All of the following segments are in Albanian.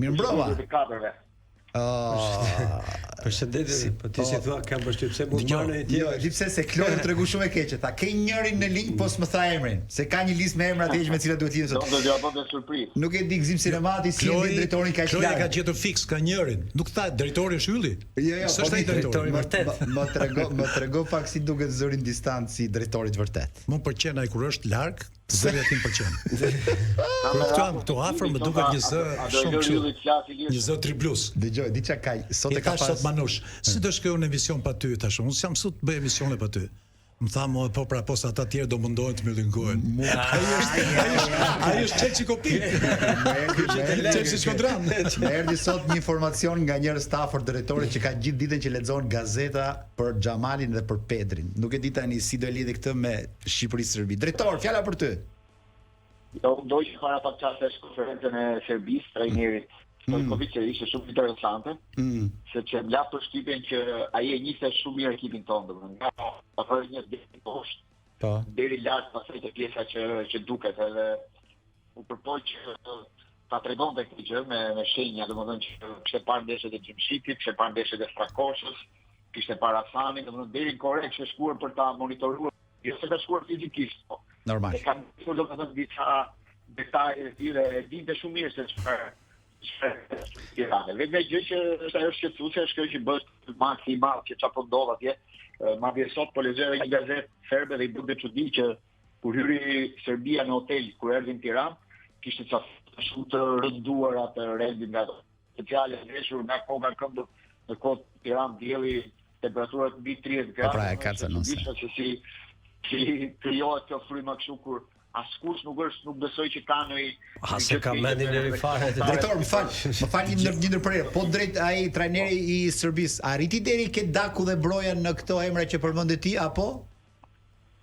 Mirëmbrëma. Përshëndetje, po ti si thua kam përshtypje pse mund marrë një tjetër. Jo, di pse se Klori u tregu shumë e keqe. Tha, ke njërin në linjë, po s'më tha emrin, se ka një listë me emra të heq me cilat duhet lidhen sot. Do të apo të surprizë. Nuk e di Gzim Sinemati si e di drejtorin kaq Klori ka larg. gjetur fiks ka njërin. Nuk tha drejtori është ylli. Jo, S'është ai drejtori vërtet. Më trego pak si duket zëri në distancë si drejtorit vërtet. Më pëlqen ai kur është larg, zëri aty më pëlqen. Kur këtu afër më duket një zë shumë kështu. Një zë triplus. Dëgjoj, di çka ka. Sot e ka pas sot pas. Manush. Si do shkoj në emision pa ty tash? Unë jam sot bëj emisione pa ty. Më tha mo po pra posa ata të tjerë do mundohen të mbyllin gojën. Ai është Çelçi Kopi. Çelçi Shkodran. Më erdhi sot një informacion nga një Stafford drejtori që ka gjithë ditën që lexon gazeta për Xhamalin dhe për Pedrin. Nuk e di tani si do e lidhë këtë me Shqipëri-Serbi. Drejtor, fjala për ty. Do që para pak çastesh konferencën e Serbisë, trajnerit Stojkovic ishte shumë interesante, sepse më la përshtypjen që ai e njihte shumë mirë ekipin tonë, domethënë nga apo një ditë poshtë. Po. Deri lart pastaj te pjesa që duket edhe u përpoj që ta tregonte këtë gjë me shenja, domethënë që kishte parë ndeshjet e Gjimshitit, kishte parë ndeshjet e Frakoshës, kishte parë Asanit, domethënë deri në Kore kishte shkuar për ta monitoruar, jo se ka shkuar fizikisht, po. Normal. E kanë dhënë domethënë disa detaje të tjera, e dinte shumë mirë se çfarë Vetë gjë që është ajo shqetësuese është kjo që bëhet maksimal që çfarë po ndodh atje. Madje sot po lexoj një gazetë serbe dhe i bë çudi që kur hyri Serbia në hotel kur erdhi në Tiranë, kishte ca shumë të rënduar atë rendin nga speciale ndeshur nga koka këmbë në kohë Tiranë dielli temperaturat mbi 30 gradë. Po pra, e ka ca nëse. Si krijohet kjo frymë kështu kur askush nuk besoj që ka ndonjë se ka mendin e fare. Drejtor, më fal një ndërprerje. Po drejt ai trajneri i Serbisë arriti deri ke Daku dhe Broja në këto emra që përmendë ti apo?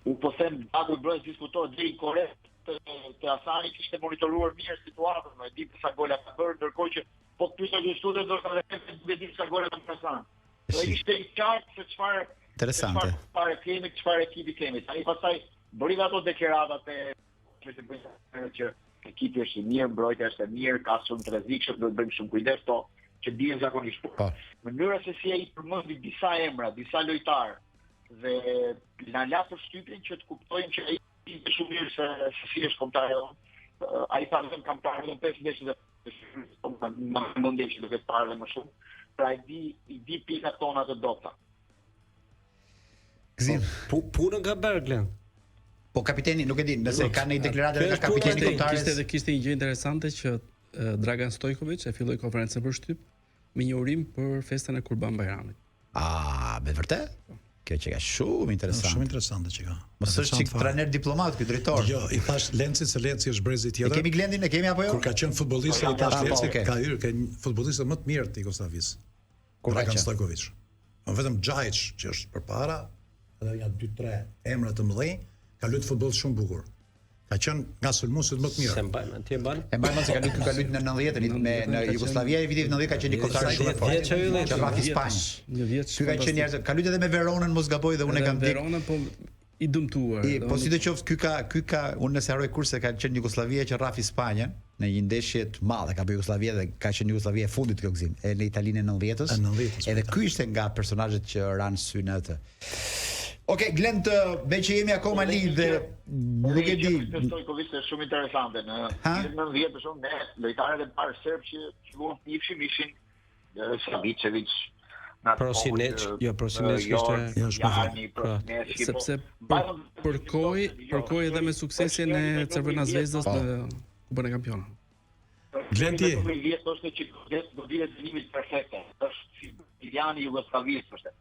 U po them Daku dhe Broja diskutohet deri korrekt te Asani kishte monitoruar mirë situatën, më di sa gola ka bërë, ndërkohë që po pyesë në studio do të thotë se di sa gola ka bërë. Do ishte i qartë se çfarë interesante. Çfarë kemi, çfarë ekipi kemi. Ai pastaj bëri ato deklaratat që të bëjnë që ekipi është i mirë, mbrojtja është e mirë, ka shumë të rrezikshëm, do të bëjmë shumë kujdes to që dihen zakonisht. Po. Mënyra se si ai përmendi disa emra, disa lojtarë dhe na la përshtypjen që të kuptojnë që ai është shumë mirë se si është kontari. Ai tani kam parë edhe 5 ndeshje dhe më ndeshje duke parë më shumë. Pra i di pikat tona të dobta. Gzim. Punën ka bërë Glen. Po kapiteni nuk e di, nëse ka një deklaratë nga kapiteni kontarës. Kishte një gjë interesante që Dragan Stojkovic e filloi konferencën për shtyp me një urim për festën e Kurban Bayramit. Me vërtet? Kjo që ka shumë interesante. Shumë interesante që ka. Mos është çik trajner diplomat ky drejtor. Jo, i thash Lencit se Lenci është brezi tjetër. E kemi Glendin, e kemi apo jo? Kur ka qenë futbollist i thash Lenci ka hyrë ka një futbollist më të mirë të Jugosllavisë. Dragan Stojkovic. Vetëm Xhajić që është përpara, edhe janë 2-3 emra të mëdhenj. Ka luajtur futboll shumë bukur. Ka qenë nga sulmuesit më të mirë. Se mbajmë, ti e mban? E mbajmë se ka luajtur në 90-ën në Jugosllavia, në vitin 90 ka qenë një kontar shumë i fortë. Që rafi Spanjë. Një vjet. Ky ka qenë njerëz, ka luajtur edhe me Veronën, mos gaboj dhe unë kam dik. Veronën po i dëmtuar. Po sidoqoftë ky ka unë nëse harroj kurse ka qenë Jugosllavia që rafi Spanjën në një ndeshje të madhe ka bërë Jugosllavia dhe ka qenë Jugosllavia e fundit kjo gzim, e në Italinë e 90-s. Edhe ky ishte nga personazhet që ranë sy në atë. Okej, Glen, me që jemi akoma lidhë, nuk e di. Stojkovic është shumë interesante. Në 90 për shumë ne lojtarët e parë serb që luan njëfshim ishin Savicevic, Prosinec ishte sepse përkoi edhe me suksesin e Crvena Zvezdës në Kupën e Kampionave. Glenti. Është që do dihet limit perfekte. Është si Iliani i Jugosllavisë është.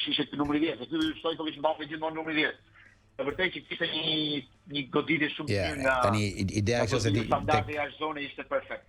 Ishte të numri 10, ky Stojkovic mbapi gjithmonë numri 10. Në vërtetë që kishte një goditje shumë të mirë nga tani ideja është se standardi jashtë zone ishte perfekt.